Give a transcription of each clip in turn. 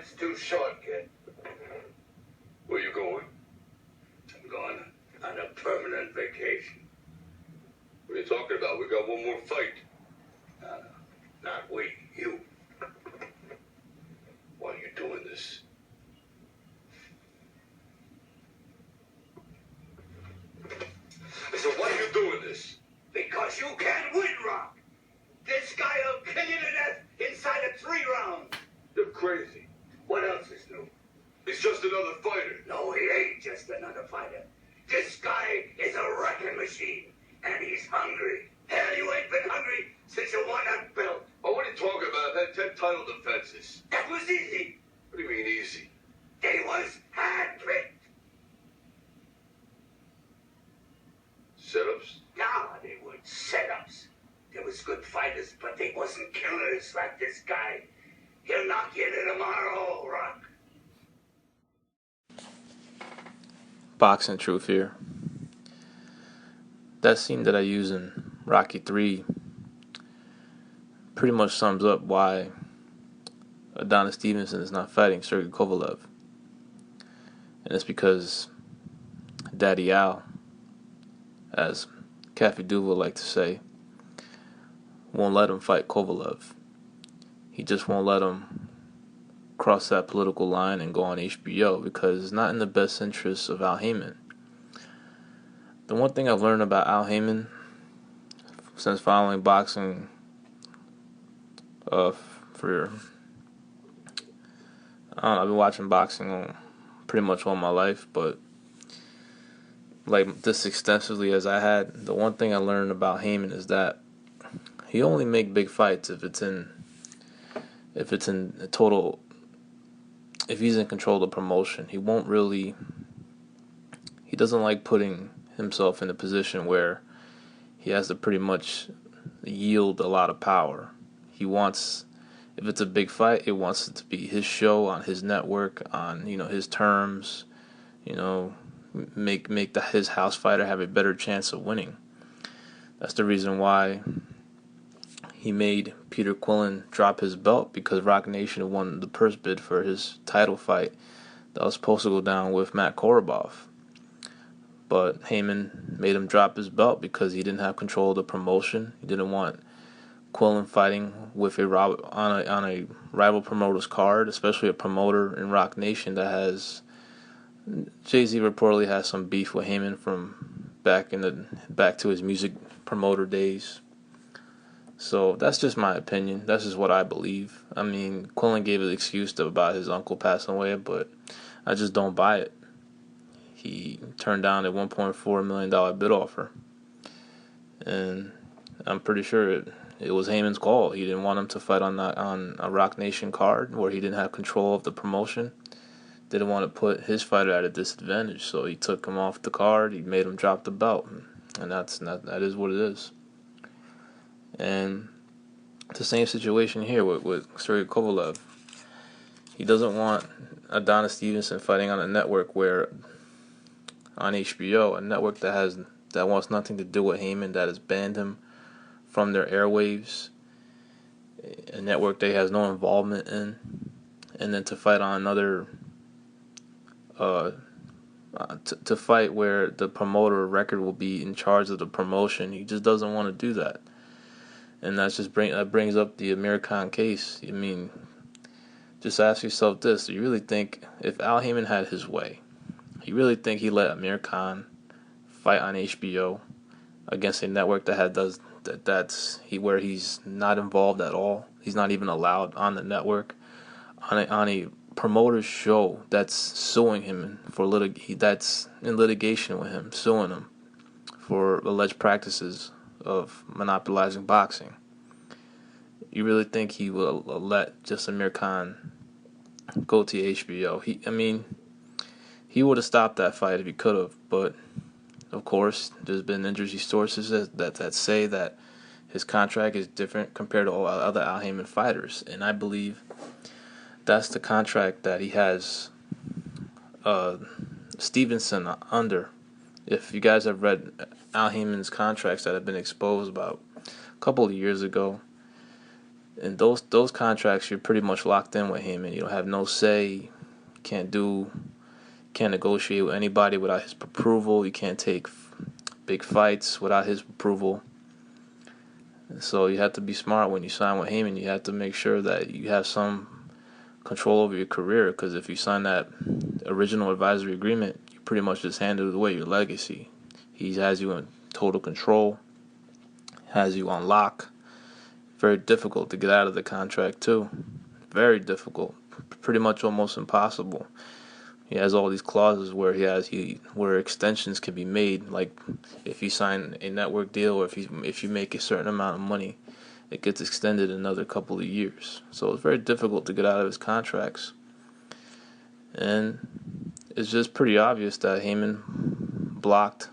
Life's too short, kid. Where you going? I'm going on a permanent vacation. What are you talking about? We got one more fight. Not we, you. Why are you doing this? I said, why are you doing this? Because you can't win, Rock. This guy will kill you to death inside of 3 rounds. You're crazy. What else is new? He's just another fighter. No, he ain't just another fighter. This guy is a wrecking machine, and he's hungry. Hell, you ain't been hungry since you won that belt. Oh, what are you talking about? I've had 10 title defenses. That was easy. What do you mean easy? They was handpicked. Setups? Nah, they were setups. There was good fighters, but they wasn't killers like this guy. He'll knock you into tomorrow, Rock. Boxing Truth here. That scene that I use in Rocky 3 pretty much sums up why Adonis Stevenson is not fighting Sergey Kovalev. And it's because Daddy Al, as Cafe Duval like to say, won't let him fight Kovalev. He just won't let him cross that political line and go on HBO because it's not in the best interest of Al Haymon. The one thing I've learned about Al Haymon since following boxing for I've been watching boxing pretty much all my life, but like this extensively as I had, the one thing I learned about Haymon is that he only make big fights if he's in control of the promotion. He doesn't like putting himself in a position where he has to pretty much yield a lot of power. He wants, if it's a big fight, it wants it to be his show on his network, on his terms, make his house fighter have a better chance of winning. That's the reason why he made Peter Quillen drop his belt, because Rock Nation won the purse bid for his title fight that was supposed to go down with Matt Korobov. But Haymon made him drop his belt because he didn't have control of the promotion. He didn't want Quillen fighting with on a rival promoter's card, especially a promoter in Rock Nation that has Jay-Z reportedly has some beef with Haymon from back to his music promoter days. So that's just my opinion. That's just what I believe. I mean, Quillen gave an excuse about his uncle passing away, but I just don't buy it. He turned down a $1.4 million bid offer. And I'm pretty sure it was Haymon's call. He didn't want him to fight on a Rock Nation card where he didn't have control of the promotion. Didn't want to put his fighter at a disadvantage, so he took him off the card. He made him drop the belt, and that is what it is. And it's the same situation here with Sergey Kovalev. He doesn't want Adonis Stevenson fighting on a network on HBO, a network that wants nothing to do with Haymon, that has banned him from their airwaves, a network that he has no involvement in, and then to fight on another, to fight where the promoter record will be in charge of the promotion. He just doesn't want to do that. And that brings up the Amir Khan case. I mean, just ask yourself this: do you really think if Al Haymon had his way, you really think he let Amir Khan fight on HBO against a network where he's not involved at all? He's not even allowed on the network, on a promoter's show that's suing him that's in litigation with him, suing him for alleged practices of monopolizing boxing. You really think he will let just Amir Khan go to HBO? He would have stopped that fight if he could have, but of course, there's been industry sources that say that his contract is different compared to all other Al Haymon fighters, and I believe that's the contract that he has Stevenson under. If you guys have read Al Haymon's contracts that have been exposed about a couple of years ago, And those contracts, you're pretty much locked in with Haymon. You don't have no say. Can't negotiate with anybody without his approval. You can't take big fights without his approval. So you have to be smart when you sign with Haymon. You have to make sure that you have some control over your career, because if you sign that original advisory agreement, you pretty much just handed away your legacy. He has you in total control, has you on lock. Very difficult to get out of the contract too. Very difficult. Pretty much almost impossible. He has all these clauses where where extensions can be made, like if you sign a network deal or if you make a certain amount of money, it gets extended another couple of years. So it's very difficult to get out of his contracts. And it's just pretty obvious that Haymon blocked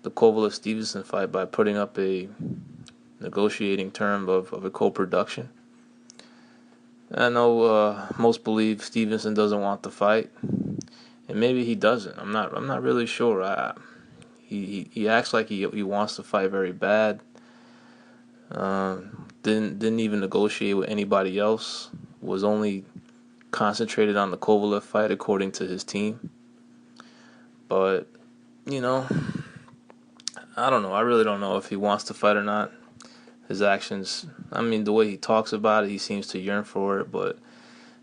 the Kovalev Stevenson fight by putting up a negotiating term of a co-production. I know most believe Stevenson doesn't want the fight, and maybe he doesn't. I'm not really sure. He acts like he wants to fight very bad. Didn't even negotiate with anybody else. Was only concentrated on the Kovalev fight according to his team. But I don't know. I really don't know if he wants to fight or not. His actions, the way he talks about it, he seems to yearn for it, but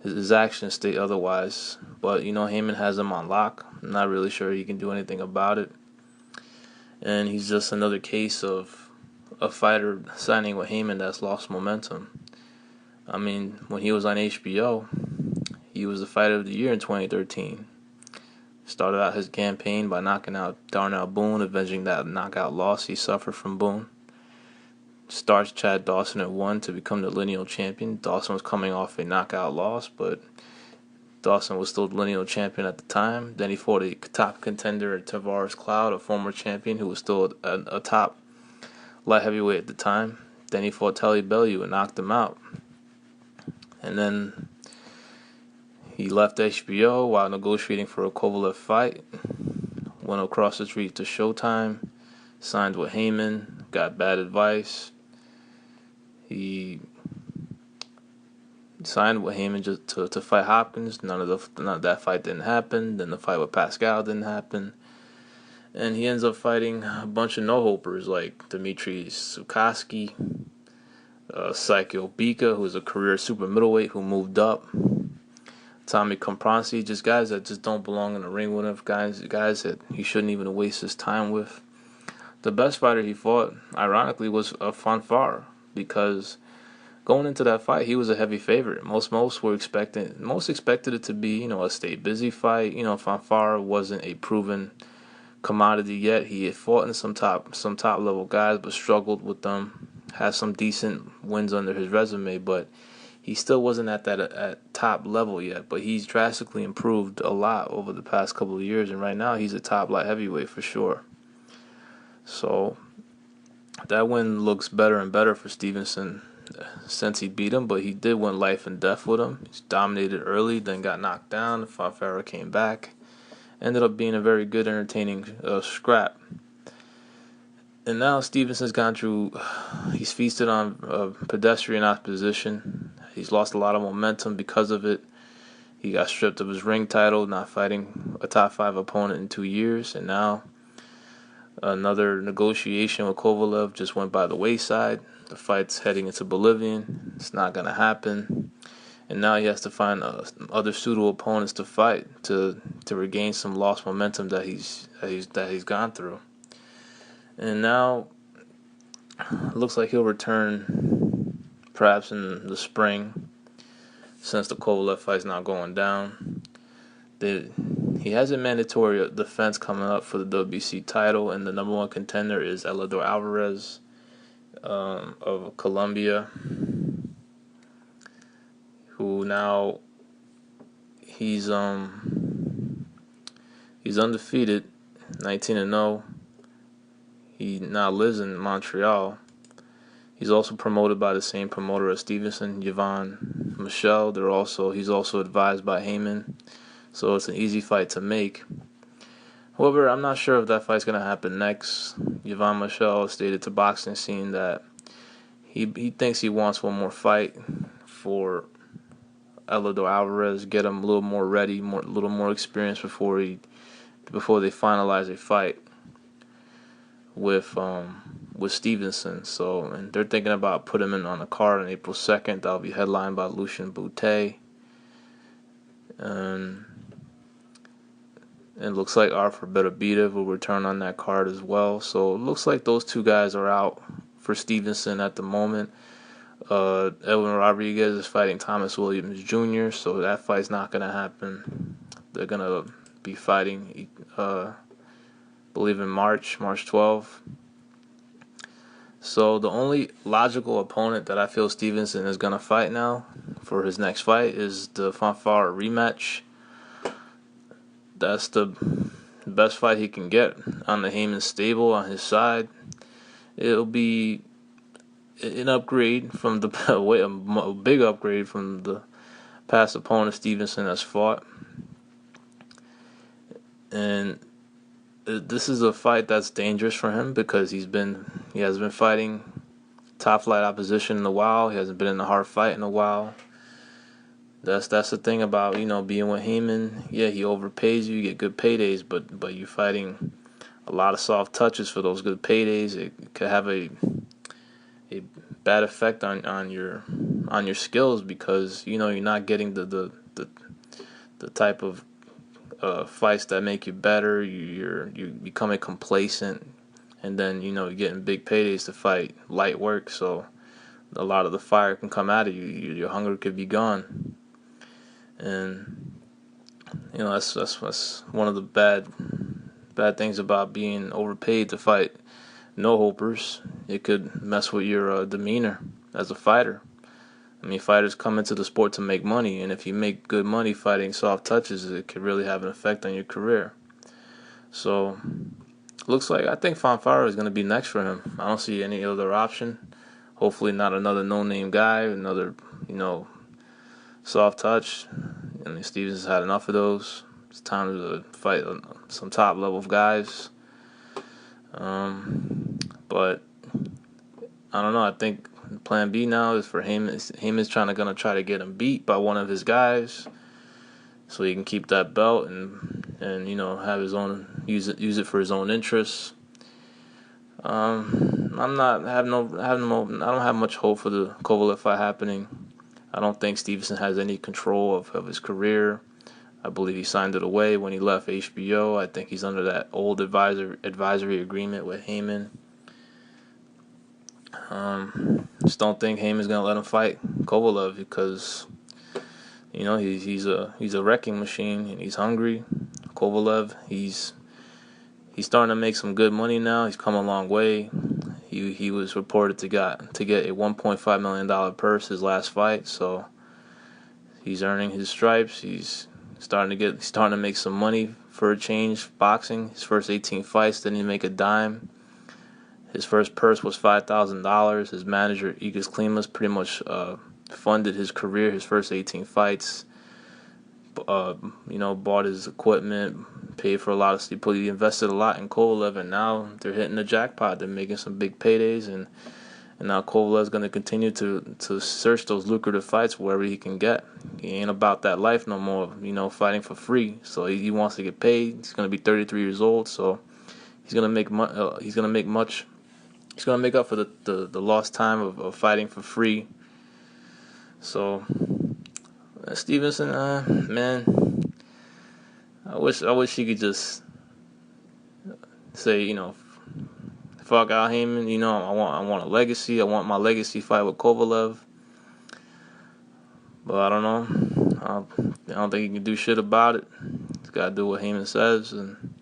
his actions state otherwise. But, Haymon has him on lock. I'm not really sure he can do anything about it. And he's just another case of a fighter signing with Haymon that's lost momentum. When he was on HBO, he was the fighter of the year in 2013. Started out his campaign by knocking out Darnell Boone, avenging that knockout loss he suffered from Boone. Starts Chad Dawson at 1 to become the lineal champion. Dawson was coming off a knockout loss, but Dawson was still the lineal champion at the time. Then he fought a top contender, Tavares Cloud, a former champion who was still a top light heavyweight at the time. Then he fought Telly Bellew and knocked him out. And then he left HBO while negotiating for a Kovalev fight. Went across the street to Showtime. Signed with Haymon. Got bad advice. He signed with Haymon just to fight Hopkins. None of that fight didn't happen. Then the fight with Pascal didn't happen. And he ends up fighting a bunch of no-hopers like Dmitry Sukoski, Psycho Bika, who's a career super middleweight who moved up, Tommy Compranci, just guys that just don't belong in the ring with him, guys that he shouldn't even waste his time with. The best fighter he fought, ironically, was Fanfare, because going into that fight, he was a heavy favorite. Most expected it to be, a stay busy fight. Fanfare wasn't a proven commodity yet. He had fought in some top level guys, but struggled with them. Had some decent wins under his resume, but he still wasn't at top level yet. But he's drastically improved a lot over the past couple of years, and right now he's a top light heavyweight for sure. So that win looks better and better for Stevenson since he beat him, but he did win life and death with him. He's dominated early, then got knocked down. Fanfare came back. Ended up being a very good, entertaining scrap. And now Stevenson's gone through, he's feasted on pedestrian opposition. He's lost a lot of momentum because of it. He got stripped of his ring title, not fighting a top 5 opponent in 2 years. And now another negotiation with Kovalev just went by the wayside. The fight's heading into Bolivian. It's not going to happen. And now he has to find other suitable opponents to fight to regain some lost momentum that he's gone through. And now it looks like he'll return perhaps in the spring, since the Kovalev fight's not going down. He has a mandatory defense coming up for the WBC title, and the number 1 contender is Elador Alvarez of Colombia, who now he's undefeated, 19-0. He now lives in Montreal. He's also promoted by the same promoter as Stevenson, Yvon Michel. He's also advised by Haymon, so it's an easy fight to make. However, I'm not sure if that fight's going to happen next. Yvon Michel stated to Boxing Scene that he thinks he wants one more fight for Elador Alvarez, get him a little more ready, a little more experience before they finalize a fight with Stevenson. So, and they're thinking about putting him in on the card on April 2nd. That'll be headlined by Lucian Bute. And it looks like Arthur Beterbiev will return on that card as well. So it looks like those two guys are out for Stevenson at the moment. Edwin Rodriguez is fighting Thomas Williams Jr., so that fight's not going to happen. They're going to be fighting, I believe, in March 12th. So the only logical opponent that I feel Stevenson is going to fight now for his next fight is the Fanfare rematch. That's the best fight he can get on the Haymon stable on his side. It'll be an upgrade from a big upgrade from the past opponent Stevenson has fought. And this is a fight that's dangerous for him because he has been fighting top flight opposition in a while. He hasn't been in a hard fight in a while. That's the thing about being with Haymon. Yeah, he overpays you. You get good paydays, but you're fighting a lot of soft touches for those good paydays. It could have a bad effect on your skills because you're not getting the type of fights that make you better. You're becoming complacent, and then you're getting big paydays to fight light work. So a lot of the fire can come out of you. Your hunger could be gone, and that's one of the bad things about being overpaid to fight no-hopers. It could mess with your demeanor as a fighter. I mean, fighters come into the sport to make money, and if you make good money fighting soft touches, it could really have an effect on your career. So, looks like I think Fanfare is going to be next for him. I don't see any other option. Hopefully not another no-name guy, another, soft touch. I mean, Stevenson's had enough of those. It's time to fight some top-level guys. But I don't know. I think plan B now is for Haymon. Haymon's gonna try to get him beat by one of his guys, so he can keep that belt and have his own use it for his own interests. I don't have much hope for the Kovalev fight happening. I don't think Stevenson has any control of his career. I believe he signed it away when he left HBO. I think he's under that old advisory agreement with Haymon. Just don't think Haymon's gonna let him fight Kovalev because he's a wrecking machine and he's hungry. Kovalev, he's starting to make some good money now. He's come a long way. He was reported to get a $1.5 million purse his last fight, so he's earning his stripes. He's starting to make some money for a change. Boxing, his first 18 fights didn't even make a dime. His first purse was $5,000. His manager, Igis Klimas, pretty much funded his career, his first 18 fights. Bought his equipment, paid for a lot of stuff. He invested a lot in Kovalev, and now they're hitting the jackpot. They're making some big paydays, and now Kovalev's going to continue to search those lucrative fights wherever he can get. He ain't about that life no more, fighting for free. So he wants to get paid. He's going to be 33 years old, so he's going to make He's going to make up for the lost time of fighting for free. So, Stevenson, man, I wish he could just say, fuck Al Haymon. I want a legacy. I want my legacy fight with Kovalev. But I don't know. I don't think he can do shit about it. He's got to do what Haymon says, and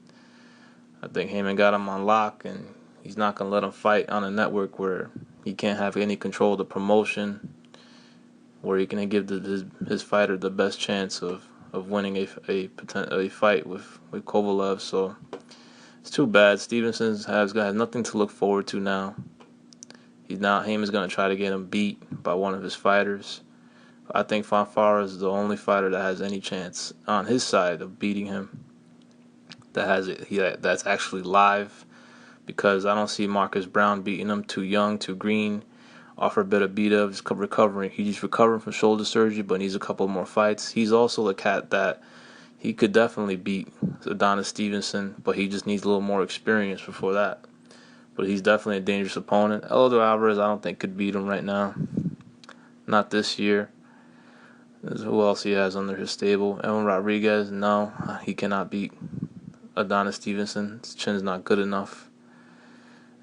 I think Haymon got him on lock, and he's not going to let him fight on a network where he can't have any control of the promotion, where he can give his fighter the best chance of winning a fight with Kovalev. So it's too bad. Stevenson has nothing to look forward to now. Haymon's going to try to get him beat by one of his fighters. I think Fanfare is the only fighter that has any chance on his side of beating him. That's actually live, because I don't see Marcus Brown beating him. Too young, too green. offer a bit of beat up. He's recovering. He's recovering from shoulder surgery, but needs a couple more fights. He's also a cat that he could definitely beat Adonis Stevenson, but he just needs a little more experience before that. But he's definitely a dangerous opponent. Eloy Alvarez, I don't think could beat him right now. Not this year. Who else he has under his stable? Evan Rodriguez, no, he cannot beat Adonis Stevenson. His chin's not good enough.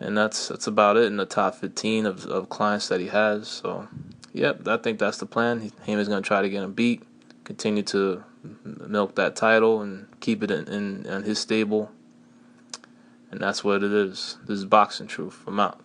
And that's about it in the top 15 of clients that he has. So, yep, I think that's the plan. Haymon's going to try to get him beat, continue to milk that title, and keep it in his stable. And that's what it is. This is Boxing Truth. I'm out.